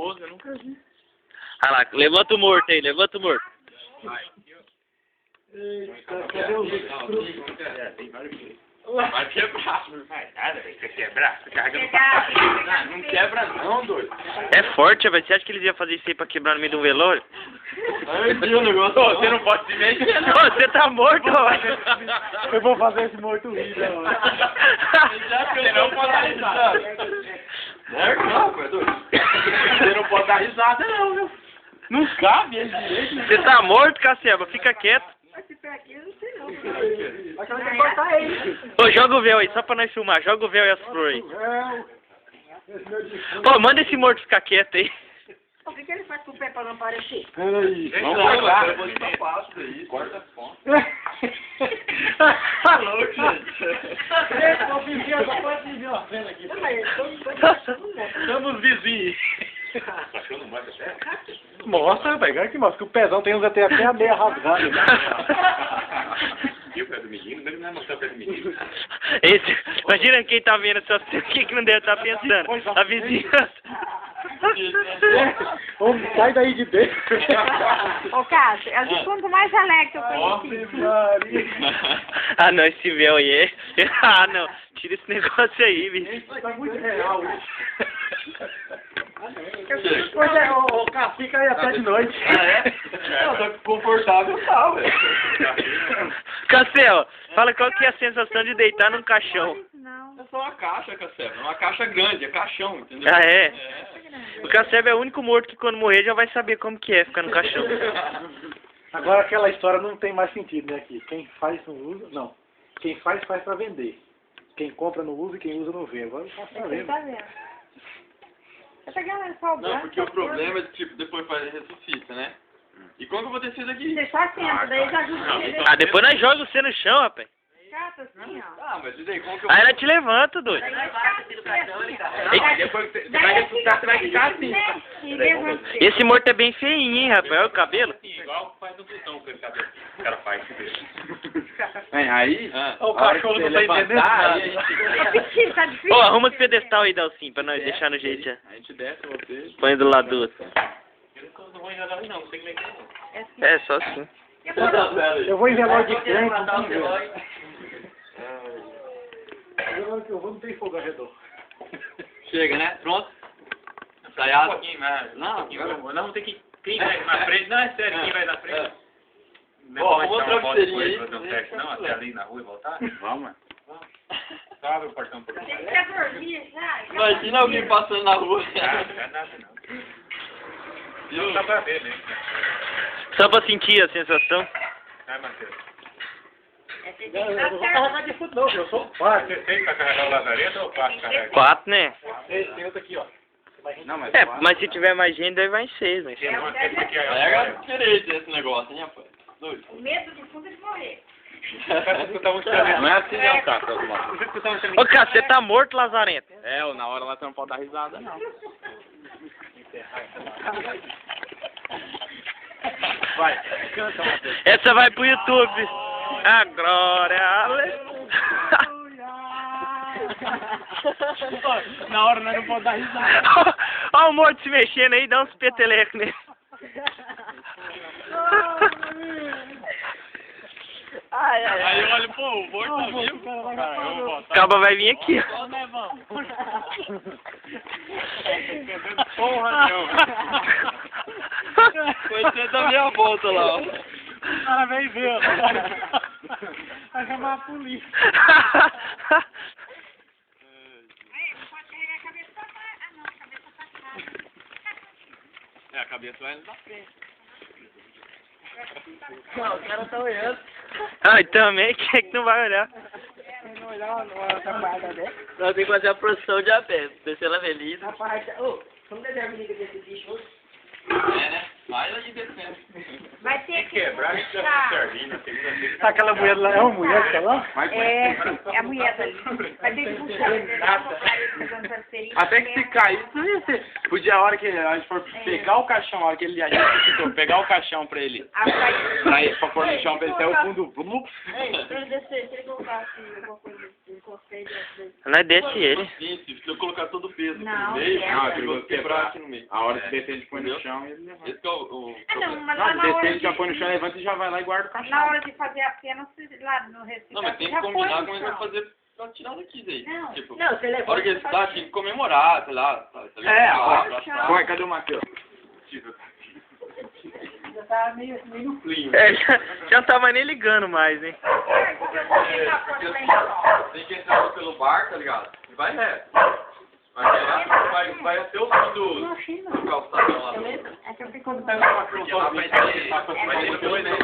pose, eu nunca vi. Olha lá, levanta o morto aí, levanta o morto. Cadê o Vai quebrar. Não vai nada, velho. Quer quebrar? Você carregando pra trás. Não quebra não, doido. É forte, velho. Você acha que eles iam fazer isso aí pra quebrar no meio de um velório? Ai, Deus, negócio. Você não pode se mexer, não. Ô, você tá morto, velho. Eu vou fazer esse morto rir, não. Você não pode dar risada. Não, é doido. Você não pode dar risada, não, viu? Não cabe ele direito. Você tá morto, Caceba. Fica quieto. Esse pé aqui, eu não sei não. Acho que vai cortar ele. Ô, joga o véu aí, só pra nós filmar. Joga o véu e as flores aí. Ô, manda esse morto ficar quieto aí. O que ele faz com o pé pra não aparecer? Peraí. Vamos cortar. Eu vou te fácil daí. Corta a fonte. Tá louco, gente. Ô, vizinho, só pode vir uma cena aqui. Somos vizinhos. Cachorro não mata até? Mostra, velho. Olha que mostra. Que o pezão tem uns até a meia rasgada. E o pé do menino? Ele não vai mostrar o pé do menino. Imagina quem tá vendo essa cena, o que não deve estar pensando. A vizinhança. Homem, sai daí de dentro. Ô, Cássio, é o segundo mais alegre que eu conheci. Ah, não, esse véu aí é... Ah, não. Tira esse negócio aí, bicho. Tá muito real isso. Pois é, o cara fica aí até de noite. Ah, é? Não, tá confortável, tá, velho. Cancel, fala qual que é a sensação de deitar num caixão. Não. É só uma caixa, Casseba. É uma caixa grande, é caixão, entendeu? Ah, é? O Cancel é o único morto que quando morrer já vai saber como que é ficar no caixão. Agora aquela história não tem mais sentido, né? Aqui. Quem faz não usa. Não. Quem faz pra vender. Quem compra não usa e quem usa não vê. Agora não faço pra Você ver. tá vendo? Eu peguei ela só o Não, branco. porque o problema é que, tipo, depois faz ressuscita, né? E como que eu vou descer daqui? Deixar assento, daí já ajuda. Ah, depois nós jogamos você no chão, rapaz. Chato assim, ó. Ah, mas e daí, como que eu Aí ela te levanta, doido. Daí vai ficar assim, Ei, depois você vai ressuscitar, você vai ficar assim. Esse morto é bem feinho, hein, rapaz? Olha o cabelo. Igual faz no botão que o cara faz. Aí, O cachorro não tá entendendo nada. É difícil, tá difícil. Ô, arruma esse pedestal aí, Dalcinho, pra nós deixar no jeito já. a gente desce você. Põe do lado do outro. Eu não vou enganar não, não sei como é que é. É assim. É, só assim. Eu vou em velório de crente. Agora que eu vou, não tem fogo ao redor. Chega, né? Pronto? Ensaiado? Um pouquinho mais. Não, não tem que... Quem vai na frente? Não, é sério, quem vai na frente? Ó, vamos mostrar o cheirinho aí. Não, até ali na rua e voltar? Vamos. Só abre o portão por Tem que ter gordinha, já. Imagina alguém passando na rua. Não é nada não. Não dá pra ver, né? Só pra sentir a sensação. Vai, Matheus. Eu não vou carregar de fruto, não. Eu sou quatro. Você tem pra carregar o lazareto ou quatro carrega? 4, né? Tem outro aqui, ó. Não, mas... É, mas se tiver mais gente, aí vai em 6, mas... Tem uma coisa que Pega direito esse negócio, hein, rapaz? Doido. O medo do fundo é de morrer. Não é assim, não, cara. Ô, cara, você tá morto, Lazarento? É, na hora lá você não pode dar risada, não. Vai, canta, Matheus. Essa vai pro YouTube. A glória, aleluia. Na hora nós não podemos dar risada. Olha o morto se mexendo aí, dá uns petelecos nele. Ai, ai, ai. Aí olha, pô, o morto tá vivo. Cara, eu vou O botar. caba vai vir aqui. Ó, Nevão. Porra, não. Foi ser da minha volta lá, ó. O cara vem ver, ó. Vai chamar a polícia. É, a cabeça vai indo pra frente. Não, o cara tá olhando. Ai, também, quem é que não vai olhar? Não olhar a parte dela. Nós temos que fazer a procissão de aberto, descer ela feliz. Rapaz, ô, vamos dar a liga desse bicho hoje? É, né? Vai aí descendo. Vai ter que Quebrar e puxar. sardinha, segunda-feira. Tá aquela mulher lá, é uma mulher que tá lá? É a mulher dali. Vai ter que puxar. Até que se cair, podia a hora que a gente for pegar o caixão, a hora que ele pegar o caixão pra ele, pra pôr no chão, pra ele sair o fundo. Ei, pra ele descer, se ele colocar assim, alguma coisa assim. encostei dessa vez. Nós desce ele. Se eu colocar todo o peso aqui Não, no meio, é. eu vou quebrar aqui no meio. A hora de descer, ele põe no chão e ele levanta. Esse que é o Ah, não, mas Não, lá de na descer, hora ele já põe no chão, de... levanta e já vai lá e guarda o caixão. Na hora de fazer a pena, lá no Recife, Não, mas tem que já põe combinar no como ele vai chão. fazer pra tirar daqui daí. Não, Tipo, não, você a levou. hora que ele tá, tem que comemorar, sei lá. Tá ligado? É, ó. Abraçar. Põe, cadê o Matheus? Já tá meio no frio. É, já não tava nem ligando mais, hein? Tem que entrar pelo bar, tá ligado? E vai reto. Vai até o fim do calçadão lá. É que eu fico... Porque lá vai ter dois, né?